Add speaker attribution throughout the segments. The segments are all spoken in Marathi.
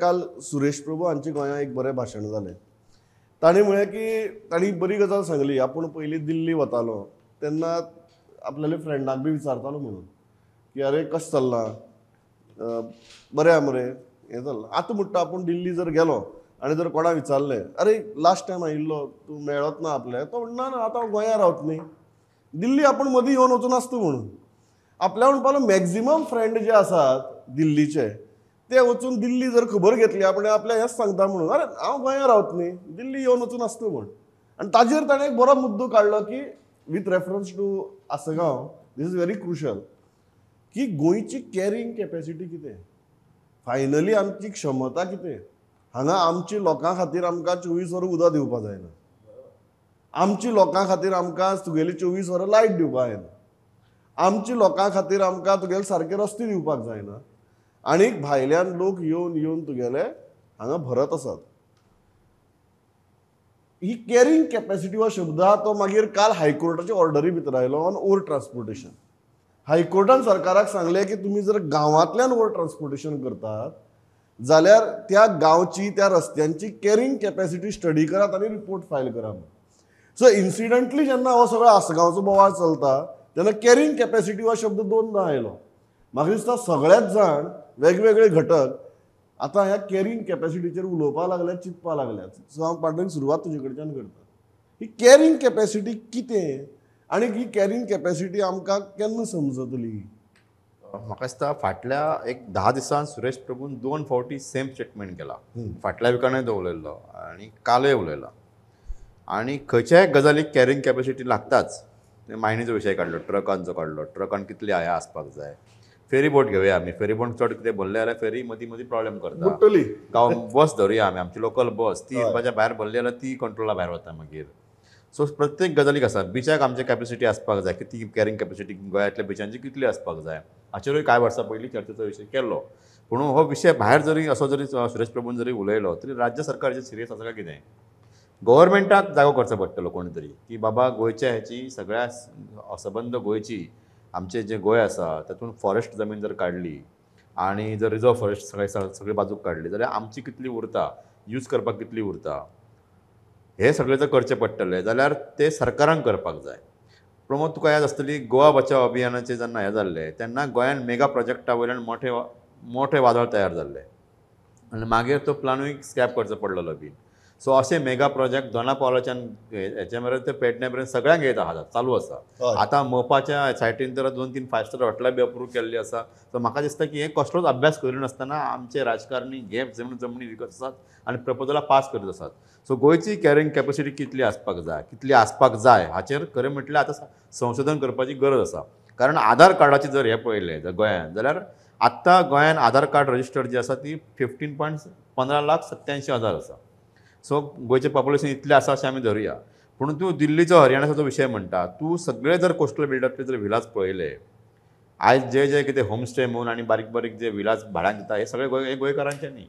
Speaker 1: काल सुरेश प्रभू हांचे गोंयांत एक बरें भाशण जालें. ताणी म्हळें की ताणी बरी गजाल सांगली. आपूण पयलीं दिल्ली वतालो तेन्ना आपल्याल्या फ्रेंडाक बी विचारतालो म्हणून की अरे कशें चल्लां, बरें आहा मरे, हें चल्लां. आतां म्हणटा आपूण दिल्ली जर गेलो आनी जर कोणा विचारलें अरे लास्ट टायम आयिल्लो तूं मेळत ना आपल्या, तो म्हणना ना आतां हांव गोंयांत रावता न्ही, दिल्ली आपूण मदीं येवन वचून आसता म्हणून. आपल्या म्हणपालो मॅक्झिमम फ्रेंड जे आसात दिल्लीचे ते वचून दिल्ली जर खबर घेतली आपण आपल्या हेंच सांगता म्हणून अरे हांव गोंयांत रावता न्ही, दिल्ली येवन वचून आसता म्हूण. आनी ताजेर ताणें एक बरो मुद्दो काडलो की with reference to Assagao, this is very crucial, की गोंयची कॅरिंग कॅपॅसिटी कितें, फायनली आमची क्षमता कितें. हांगा आमची लोकां खातीर आमकां 24 वरां उदक दिवपाक जायना, आमची लोकां खातीर आमकां तुगेली 24 वरां लायट दिवपाक जायना, आमची लोकां खातीर आमकां तुगेले सारके रस्ते दिवपाक जायना, आनीक भायल्यान लोक येवन येवन तुगेले हांगा भरत आसात. ही कॅरिंग कॅपॅसिटी हो शब्द आहा तो मागीर काल हायकोर्टाच्या ऑर्डरी भितर आयलो ऑन ओवर ट्रान्सपोर्टेशन. हायकोर्टान सरकाराक सांगलें की तुमी जर गांवांतल्यान ओवर ट्रान्सपोर्टेशन करतात जाल्यार त्या गांवची त्या रस्त्यांची कॅरिंग कॅपॅसिटी स्टडी करात आनी रिपोर्ट फायल करा. सो इन्सिडंटली जेन्ना हो सगळो आसगांवचो बोवाळ चलता तेन्ना कॅरिंग कॅपॅसिटी हो शब्द दोनदा आयलो. म्हाका दिसता सगळेच जाण वेगवेगळे घटक आतां ह्या कॅरिंग कॅपॅसिटीचेर उलोवपाक लागल्यात, चिंतपाक लागल्यात. सो हांव पाटण सुरवात तुजे कडच्यान करता. ही कॅरिंग कॅपॅसिटी कितें आनी ही कॅरिंग कॅपॅसिटी आमकां केन्ना समजतली?
Speaker 2: म्हाका दिसता फाटल्या एक 10 दिसान सुरेश प्रभून 2 फावटी सेम स्टेटमेंट केला. फाटल्या विकानूय तो उलयल्लो आनी कालय उलयला. आनी खंयच्याय गजालीक कॅरिंग कॅपॅसिटी लागताच. मायनीचो विशय काडलो, ट्रकांचो काडलो, ट्रकान कितली आया आसपाक जाय. फेरी बोट घेवया आमी, फेरी बोट चड कितें भरले जाल्यार फेरी मदीं मदीं प्रॉब्लेम करता. गांव बस धरुया आमी लोकल बस, ती हिरपाच्या भायर भरली जाल्यार ती कंट्रोला भायर वता मागीर. सो प्रत्येक गजालीक आसा. बिचाक आमची कॅपॅसिटी आसपाक जाय, कितली कॅरिंग कॅपॅसिटी गोंयांतल्या बिचांची कितली आसपाक जाय. हाचेरूय कांय वर्सां पयलीं चर्चेचो विशय केल्लो. पूण हो विशय भायर जरी असो जरी सुरेश प्रभून जरी उलयलो तरी राज्य सरकारचे सिरियस आसा काय कितें. गव्हर्मेंटाक जागो करचो पडटलो कोणी तरी की बाबा गोंयच्या हेची सगळ्या सबंद गोंयची आमचें जें गोंय आसा तातूंत फॉरेस्ट जमीन जर काडली आनी जर रिजर्व फॉरेस्ट सगळे बाजूक काडली जाल्यार आमची कितली उरता, यूज करपाक कितली उरता, हे सगळें जर करचें पडटलें जाल्यार तें सरकारान करपाक जाय. प्रमोद तुका याद आसतली गोवा बचाव अभियानाचें जेन्ना हें जाल्लें तेन्ना गोंयांत मेगा प्रोजेक्टा वयल्यान मोठे वादळ तयार जाल्ले आनी मागीर तो प्लानूय स्क्रॅप करचो पडलेलो बी. सो अशे मेगा प्रोजेक्ट दोना पावलाच्यान हेचे मेरेन ते पेडणे मेरेन सगळ्यांक येता हात चालू आसा. आतां मोपाच्या सायटीन तर 2-3 5 स्टार हॉटेलां बी अप्रूव केल्ली आसा. सो म्हाका दिसता की हे कसलोच अभ्यास करिनासतना आमचे राजकारणी जमनी विकत आसात आनी प्रपोजलां पास करीत आसात. सो गोंयची कॅरिंग कॅपॅसिटी कितली आसपाक जाय हाचेर खरें म्हटल्यार आतां संशोधन करपाची गरज आसा. कारण आधार कार्डाचे जर हे पळयलें जर गोंयांत जाल्यार आत्तां गोंयांत आधार कार्ड रजिस्टर्ड जी आसा ती 15,15,87,000 आसा. सो गोंयचें पॉप्युलेशन इतलें आसा अशें आमी धरुया. पूण तूं दिल्लीचो हरियाणाचो विशय म्हणटा, तूं सगळे जर कोस्टल बिल्डाचे जर विलाज पळयले आयज जे कितें होमस्टे म्हणून आनी बारीक बारीक जे विलाज भाड्यान दिता हे सगळे गोंयकारांचे न्ही.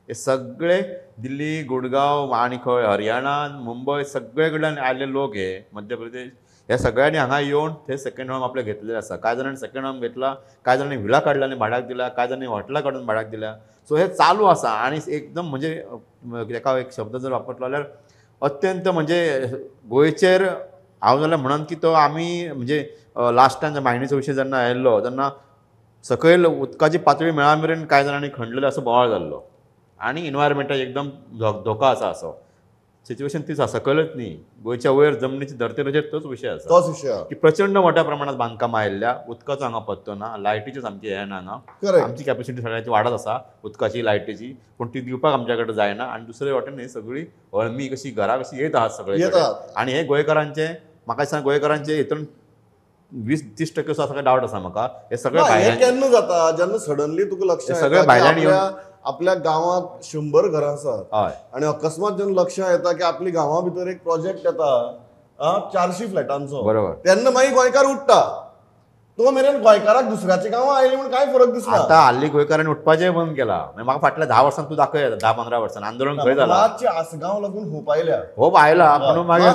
Speaker 2: हे सगळे दिल्ली, गुडगांव आनी खंय हरियाणा, मुंबय सगळे कडल्यान आयिल्ले लोक, हे मध्य प्रदेश, हे सगळ्यांनी हांगा येवन ते सेकंड होम आपले घेतलेले आसा. कांय जाणांनी सेकंड होम घेतला, कांय जाणांनी विला काडल्या आनी भाड्याक दिल्या, कांय जाणांनी हॉटेलां काडून भाड्याक दिल्या. सो हे चालू आसा आनी एकदम म्हणजे ताका एक शब्द जर वापरलो जाल्यार अत्यंत म्हणजे गोंयचेर हांव जाल्यार म्हणन की तो आमी म्हणजे लास्टान मायनीचो विशय जेन्ना आयिल्लो तेन्ना सकयल उदकाची पातळी मेळा मेरेन कांय जाणांनी खणलेलो असो बोवाळ जाल्लो आनी एनवायरमेंटाक एकदम धोका आसा असो सिच्युएशन तीच आसा. सकयलच न्ही, गोंयच्या वयर जमनीची धर्तेचेर तोच विशय आसा की प्रचंड मोठ्या प्रमाणात बांदकामां आयिल्ल्या, उदकाचो हांगा पत्तो ना, लायटीचें सामकें हें ना हांगा. आमची कॅपॅसिटी सगळ्यांची वाडत आसा उदकाची, लायटीची, पूण ती दिवपाक आमच्या कडेन जायना. आनी दुसरे वाटेन ही सगळी हळमी कशी घरां कशी येत आहात सगळे आनी हे गोंयकारांचे म्हाका दिसता गोंयकारांचे हितून 20-30% असो काय डावट आसा म्हाका. हे सगळे भायल्यान
Speaker 1: केन्ना जाता जेन्ना सडनली तुका लक्ष
Speaker 2: सगळे भायल्यान येवन
Speaker 1: आपल्या गांवांत 100 घरां आसात आनी अकस्मात जेन्ना लक्षांत येता की आपली गांवां भितर एक प्रोजेक्ट येता 400 फ्लॅटांचो,
Speaker 2: बरोबर,
Speaker 1: तेन्ना मागीर गोंयकार उठटा. तो मेरेन गोंयकाराक दुसऱ्याची गांवां आयली म्हूण कांय फरक दिसना.
Speaker 2: आतां हाल्ली गोंयकारांनी उठपाचें बंद केला. म्हाका फाटल्या 10 वर्सांत तूं दाखय, 10-15 वर्सांत आंदोलन खंय जालां.
Speaker 1: मातशें आसगांव लागून होप आयल्या,
Speaker 2: होप आयला पूण मागीर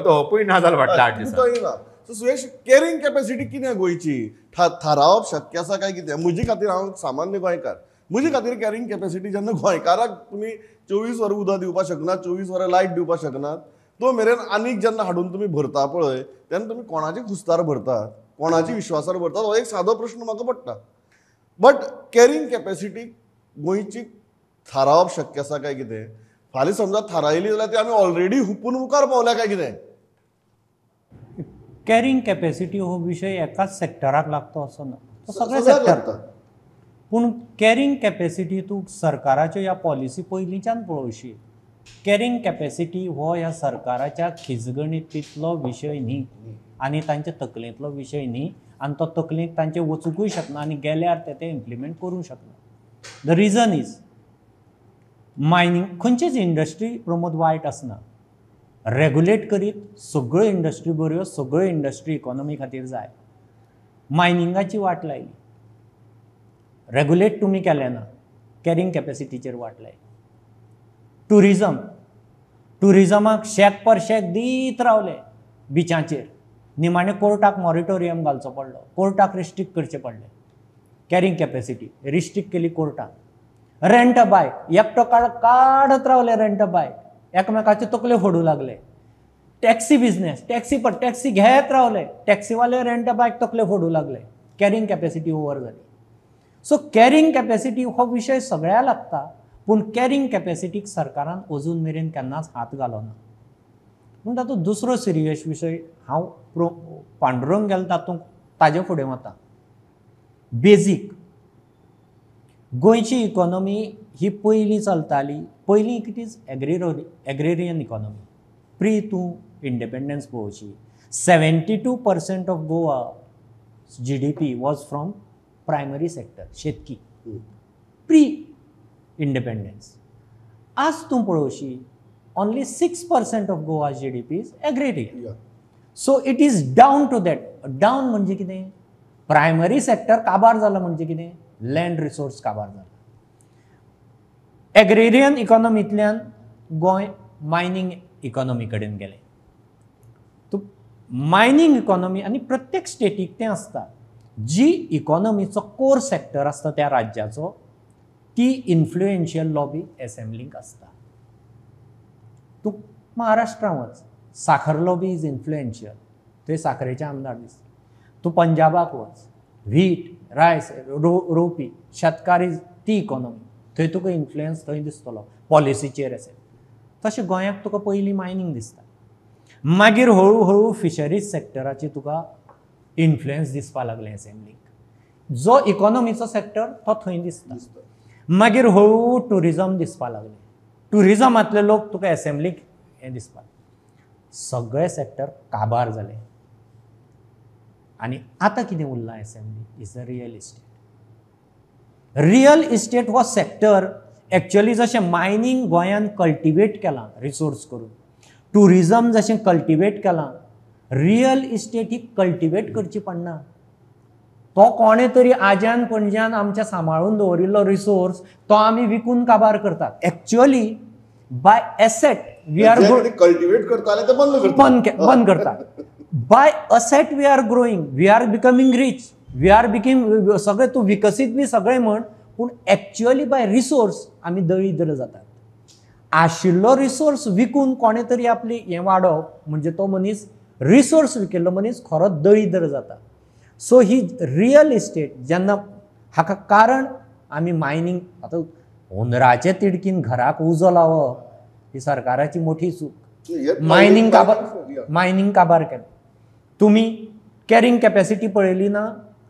Speaker 2: तो होपूय ना जालो फाटल्या 8 दिसांत.
Speaker 1: सो सुयश, कॅरिंग कॅपॅसिटी कितें गोंयची थारावप शक्य आसा काय कितें? म्हजे खातीर हांव सामान्य गोंयकार म्हजे खातीर कॅरिंग कॅपॅसिटी जेन्ना गोंयकाराक तुमी 24 वरां उदक दिवपाक शकनात, 24 वरां लायट दिवपाक शकनात, तो मेरेन आनीक जेन्ना हाडून तुमी भरता पळय तेन्ना तुमी कोणाची खुस्तार भरतात, कोणाची विश्वासार भरतात, हो एक सादो प्रश्न म्हाका पडटा. बट कॅरिंग कॅपॅसिटी गोंयची थारावप शक्य आसा काय कितें? फाल्यां समजा थारायली जाल्यार ती आमी ऑलरेडी हुपून मुखार पावल्या काय कितें?
Speaker 3: कॅरिंग कॅपॅसिटी हो विशय एकाच सेक्टराक लागतो असो ना, तो सगळे
Speaker 1: सगळ्याक
Speaker 3: सेक्टर.
Speaker 1: लागता.
Speaker 3: पूण कॅरिंग कॅपॅसिटी तूं सरकाराच्यो ह्या पॉलिसी पयलींच्यान पळोवशी. कॅरिंग कॅपॅसिटी हो ह्या सरकाराच्या खिजगणींतलो विशय न्ही आनी तांच्या तकलेंतलो विशय न्ही, आनी तो तकलेंत तांचे वचूंकूय शकना आनी गेल्यार ते इम्प्लिमेंट करूंक शकना. The region is mining. खंयचीच इंडस्ट्री प्रमोद वायट आसना. रेगुलेट करीत सगळ्यो इंडस्ट्री बऱ्यो, सगळ्यो इंडस्ट्री इकॉनॉमी खातीर जाय. मायनिंगाची वाट लायली, रेगुलेट तुमी केलें ना, कॅरिंग कॅपॅसिटीचेर वाट लायली. टुरिजमाक शेक पर शेक दीत रावले बिचांचेर. निमाणे कोर्टाक मॉरिटोरियम घालचो पडलो, कोर्टाक रिस्ट्रिक्ट करचें पडलें. कॅरिंग कॅपॅसिटी रिस्ट्रिक्ट केली कोर्टान. रेंट अ बायक एकटो काडत रावले, रेंट अ बायक एकामेकाचे तकले फोडू लागले. टॅक्सी बिझनेस, टॅक्सी घेत रावले, टॅक्सीवाले रेंट अ बायक तकले फोडू लागले. कॅरिंग कॅपॅसिटी ओवर जाली. सो कॅरिंग कॅपॅसिटी हो विशय सगळ्या लागता, पूण कॅरिंग कॅपॅसिटीक सरकारान अजून मेरेन केन्नाच हात घालोना. पूण तातूंत दुसरो सिरियस विशय हांव पांडुरंग गेलो तातूंत ताजे फुडें वता. बेजीक गोंयची इकॉनॉमी ही पयलीं चलताली, पयलीं it is agrarian economy. Pre तूं इंडिपेंडन्स पळोवची, 72% of Goa GDP was from primary sector, शेतकी. Pre independence. आज तूं पळोवशी only 6% of Goa GDP is agrarian. So it is down to that. Down म्हणजे कितें? प्रायमरी सेक्टर काबार जालो म्हणजे कितें? लँड रिसोर्स काबार जाला. एग्रेरियन इकॉनॉमींतल्यान गोंय मायनींग इकॉनॉमी कडेन गेलें. तूं मायनींग इकॉनॉमी आनी प्रत्येक स्टेटीक तें आसता. जी इकॉनॉमीचो कोर सेक्टर आसता त्या राज्याचो, ती इन्फ्लुएन्शियल लॉबी एसेंब्लीक आसता. तूं महाराष्ट्रा वच, साखर लॉबी इज इन्फ्लुएन्शियल, थंय साखरेचे आमदार दिसता. तूं पंजाबाक वच, व्हीट, रायस रोवपी शेतकारी ती इकॉनॉमी, थंय तुका इन्फ्लुएन्स थंय दिसतलो पॉलिसीचेर असेल. तशें गोंयाक तुका पयलीं मायनींग दिसता, मागीर हळू हळू फिशरीज सेक्टराची तुका इन्फ्लुएन्स दिसपाक लागलें एसेंब्लीक. जो इकॉनॉमीचो सेक्टर तो थंय दिसता. मागीर हळू टुरिजम दिसपाक लागलें. टुरिजमांतले लोक तुका एसेंब्लीक हें दिसपाक. सगळे सेक्टर काबार जाले. आनी आतां कितें उरलां assembly is the real estate. Real estate हो सेक्टर एक्चुअली जशें मायनींग गोंयान कल्टिवेट केलां रिसोर्स करून, टुरिजम जशें कल्टिवेट केलां, रियल इस्टेट ही कल्टिवेट करची पडना. तो कोणे तरी आज्यान पणज्यान आमच्या सांबाळून दवरिल्लो रिसोर्स तो आमी विकून काबार करतात. Actually by asset we are
Speaker 1: cultivate करताले ते
Speaker 3: बंद करतात. By asset we are growing, we are becoming rich, we are becoming सगळे तूं विकसीत बी सगळे म्हण, पूण एक्चुअली बाय रिसोर्स आमी दळिद्र जातात. आशिल्लो रिसोर्स विकून कोणे तरी आपली हें वाडोवप म्हणजे तो मनीस रिसोर्स विकिल्लो मनीस खरो दळिद्र जाता. सो ही रियल इस्टेट जेन्ना हाका कारण आमी मायनींग, आतां हुंदराचे तिडकीन घराक उजो लावप ही सरकाराची मोठी चूक. मायनींग काबार केलें. तुमी कॅरिंग कॅपॅसिटी पळयली ना,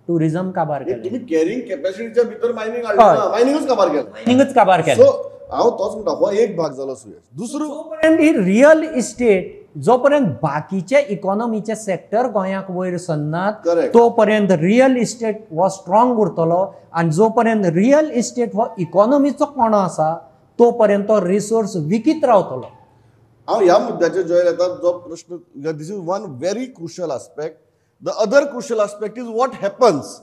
Speaker 3: टुरिजम काबार केलें.
Speaker 1: तुम्ही कॅरिंग कॅपॅसिटीच्या भितर मायनींग हाडलें, मायनींगच काबार केलें.
Speaker 3: मायनींगच काबार केलें.
Speaker 1: सो हांव तोच म्हणटा, हो एक भाग जालो सुयश. दुसरो
Speaker 3: जोपर्यंत ही रियल इस्टेट, जोपर्यंत बाकीचे इकॉनॉमीचे सेक्टर गोंयाक वयर सरनात,
Speaker 1: Correct.
Speaker 3: तोपर्यंत रियल इस्टेट हो स्ट्रॉंग उरतलो. आनी जोपर्यंत रियल इस्टेट हो इकॉनॉमीचो कोणो आसा, तोपर्यंत तो रिसोर्स विकीत रावतलो.
Speaker 1: हांव ह्या मुद्द्याचेर जॉय येता जो प्रश्न, this is one very crucial aspect. The other crucial aspect is what happens